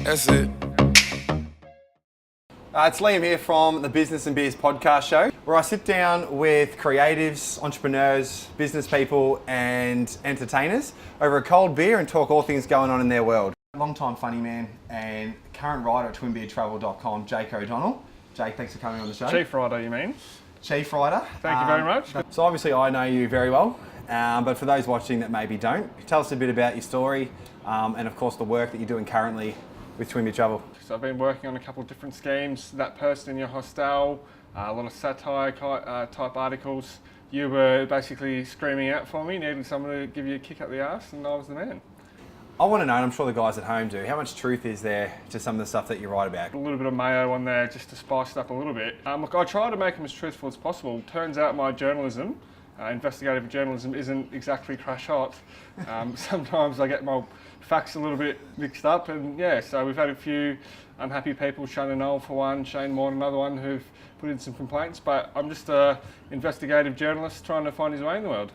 That's it. It's Liam here from the Business and Beers podcast show, where I sit down with creatives, entrepreneurs, business people and entertainers over a cold beer and talk all things going on in their world. Long-time funny man and current writer at twinbeardtravel.com, Jake O'Donnell. Jake, thanks for coming on the show. Chief writer, you mean? Chief writer. Thank you very much. So obviously I know you very well, but for those watching that maybe don't, tell us a bit about your story and of course the work that you're doing currently with Twin Beard Travel. So I've been working on a couple of different schemes. That person in your hostel, a lot of satire type articles. You were basically screaming out for me, needing someone to give you a kick up the arse, and I was the man. I want to know, and I'm sure the guys at home do, how much truth is there to some of the stuff that you write about? A little bit of mayo on there just to spice it up a little bit. Look, I try to make them as truthful as possible. Turns out my journalism, investigative journalism, isn't exactly crash hot. Sometimes I get my facts a little bit mixed up, and yeah, so we've had a few unhappy people, Shane Knoll for one, Shane Moore another one, who've put in some complaints, but I'm just an investigative journalist trying to find his way in the world.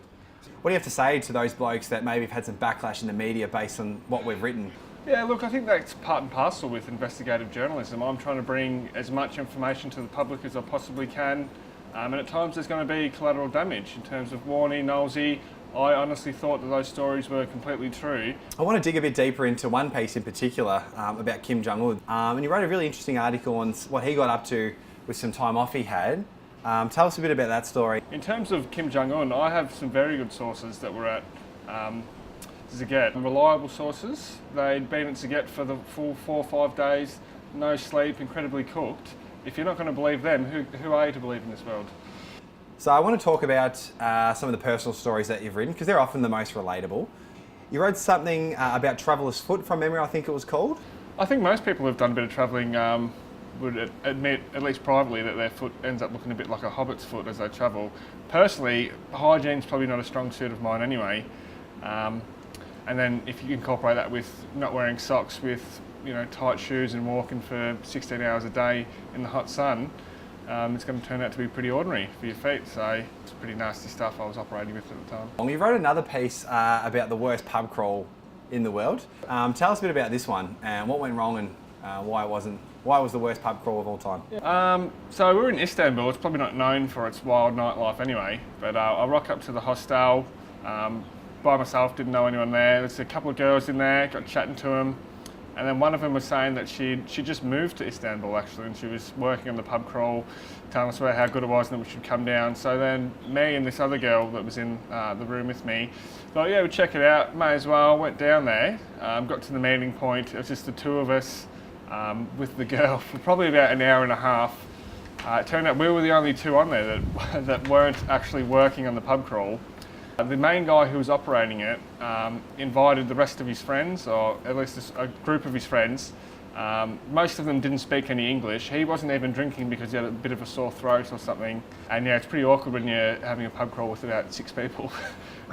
What do you have to say to those blokes that maybe have had some backlash in the media based on what we've written? Yeah, look, I think that's part and parcel with investigative journalism. I'm trying to bring as much information to the public as I possibly can, and at times there's going to be collateral damage in terms of Warney, Knowlesy. I honestly thought that those stories were completely true. I want to dig a bit deeper into one piece in particular about Kim Jong-un. And you wrote a really interesting article on what he got up to with some time off he had. Tell us a bit about that story. In terms of Kim Jong-un, I have some very good sources that were at Zagat. Reliable sources. They'd been at Zagat for the full 4 or 5 days, no sleep, incredibly cooked. If you're not going to believe them, who are you to believe in this world? So I want to talk about some of the personal stories that you've written because they're often the most relatable. You wrote something about Traveller's Foot from memory, I think it was called. I think most people who've done a bit of travelling would admit, at least privately, that their foot ends up looking a bit like a hobbit's foot as they travel. Personally, hygiene's probably not a strong suit of mine anyway. And then if you incorporate that with not wearing socks, with tight shoes and walking for 16 hours a day in the hot sun, it's going to turn out to be pretty ordinary for your feet, so it's pretty nasty stuff I was operating with at the time. Well, you wrote another piece about the worst pub crawl in the world. Tell us a bit about this one and what went wrong and why it was the worst pub crawl of all time. Yeah. So we're in Istanbul. It's probably not known for its wild nightlife anyway, but I rock up to the hostel by myself, didn't know anyone there. There's a couple of girls in there, got chatting to them. And then one of them was saying that she just moved to Istanbul actually, and she was working on the pub crawl, telling us about how good it was and that we should come down. So then me and this other girl that was in the room with me thought, yeah, we'll check it out, may as well. Went down there, got to the meeting point. It was just the two of us with the girl for probably about an hour and a half. It turned out we were the only two on there that weren't actually working on the pub crawl. The main guy who was operating it invited the rest of his friends, or at least a group of his friends. Most of them didn't speak any English. He wasn't even drinking because he had a bit of a sore throat or something. And yeah, it's pretty awkward when you're having a pub crawl with about 6 people,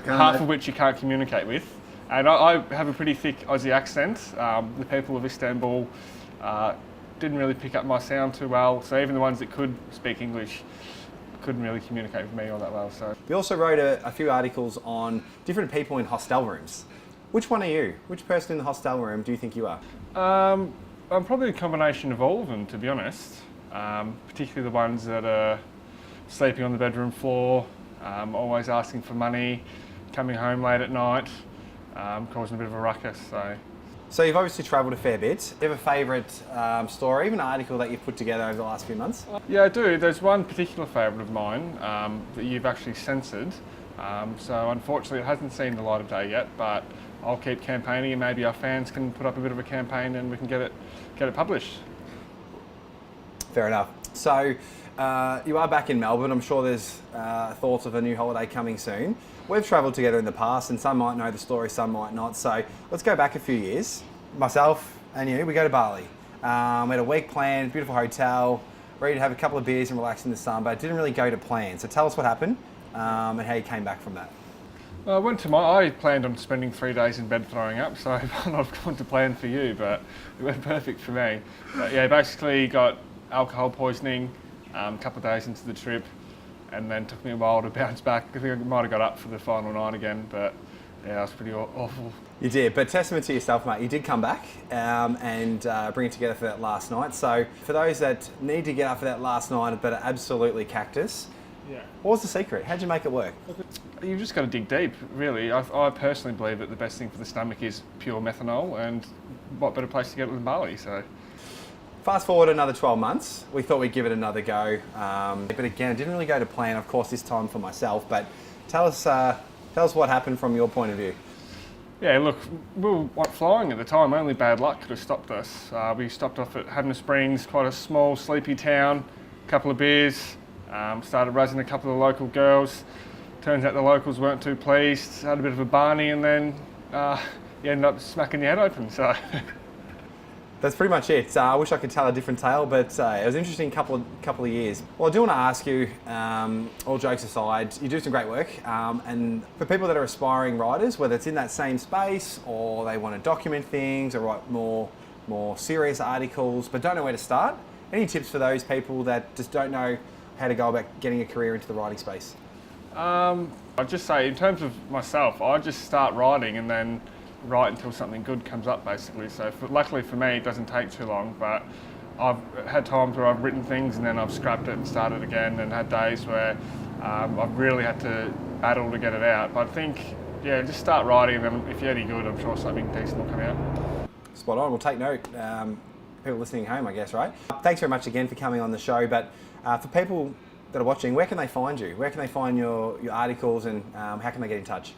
half of which you can't communicate with. And I have a pretty thick Aussie accent. The people of Istanbul didn't really pick up my sound too well, so even the ones that could speak English couldn't really communicate with me all that well. So you also wrote a few articles on different people in hostel rooms. Which one are you? Which person in the hostel room do you think you are? I'm probably a combination of all of them, to be honest. Particularly the ones that are sleeping on the bedroom floor, always asking for money, coming home late at night, causing a bit of a ruckus. So you've obviously travelled a fair bit. Do you have a favourite story, even an article that you've put together over the last few months? Yeah, I do. There's one particular favourite of mine that you've actually censored. So unfortunately it hasn't seen the light of day yet, but I'll keep campaigning and maybe our fans can put up a bit of a campaign and we can get it published. Fair enough. So you are back in Melbourne. I'm sure there's thoughts of a new holiday coming soon. We've travelled together in the past and some might know the story, some might not. So let's go back a few years. Myself and you, we go to Bali. We had a week planned, beautiful hotel, ready to have a couple of beers and relax in the sun, but it didn't really go to plan. So tell us what happened and how you came back from that. I planned on spending 3 days in bed throwing up, so I've not gone to plan for you, but it went perfect for me. But yeah, basically got alcohol poisoning a couple of days into the trip, and then took me a while to bounce back. I think I might have got up for the final night again, but Yeah, that was pretty awful. You did, but testament to yourself, mate. You did come back and bring it together for that last night. So for those that need to get up for that last night but are absolutely cactus, Yeah. what was the secret? How'd you make it work? You've just got to dig deep, really. I personally believe that the best thing for the stomach is pure methanol, and what better place to get it than Bali, so... Fast forward another 12 months, we thought we'd give it another go. But again, it didn't really go to plan, of course, this time for myself. But tell us what happened from your point of view. Yeah, look, we were flying at the time. Only bad luck could have stopped us. We stopped off at Hanna Springs, quite a small, sleepy town, a couple of beers, started razzing a couple of local girls. Turns out the locals weren't too pleased, had a bit of a Barney, and then you ended up smacking your head open, so... That's pretty much it. I wish I could tell a different tale, but it was an interesting couple of years. Well, I do want to ask you, all jokes aside, you do some great work, and for people that are aspiring riders, whether it's in that same space or they want to document things or write more serious articles, but don't know where to start, any tips for those people that just don't know how to go about getting a career into the riding space? I'd just say, in terms of myself, I just start writing and then write until something good comes up, basically. So luckily for me, it doesn't take too long, but I've had times where I've written things and then I've scrapped it and started again, and had days where I've really had to battle to get it out. But I think, yeah, just start writing, and then if you're any good, I'm sure something decent will come out. Spot on. We'll take note. People listening home, I guess, right? Thanks very much again for coming on the show. But for people that are watching, where can they find you? Where can they find your articles, and how can they get in touch?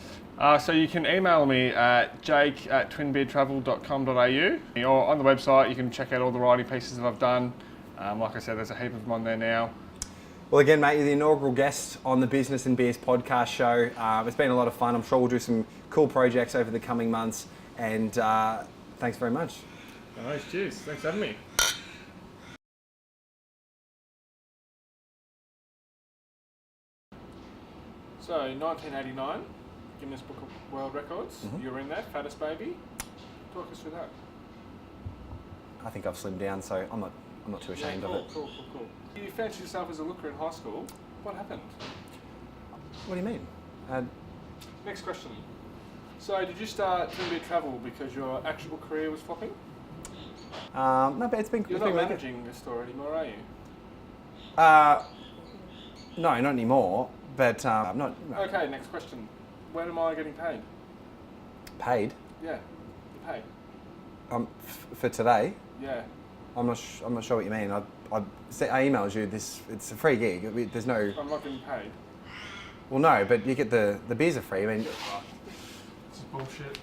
So you can email me at jake@twinbeardtravel.com.au, or on the website you can check out all the writing pieces that I've done. Like I said, there's a heap of them on there now. Well, again, mate, you're the inaugural guest on the Business and Beers podcast show. It's been a lot of fun. I'm sure we'll do some cool projects over the coming months, and thanks very much. Nice, cheers. Thanks for having me. So, 1989, Guinness Book of World Records. You were in that, fattest baby. Talk us through that. I think I've slimmed down, so I'm not too ashamed of it. Cool. You fancied yourself as a looker in high school. What happened? What do you mean? Next question. So, did you start Twin Beard Travel because your actual career was flopping? No, but it's been. You're it's not been really managing the store anymore, are you? good. No, not anymore. But I'm not. No. Okay, next question. When am I getting paid? Paid. Yeah, the pay. For today. Yeah. I'm not sure what you mean. I emailed you this. It's a free gig. There's no. I'm not getting paid. Well, no, but you get the beers are free. I mean, This is bullshit.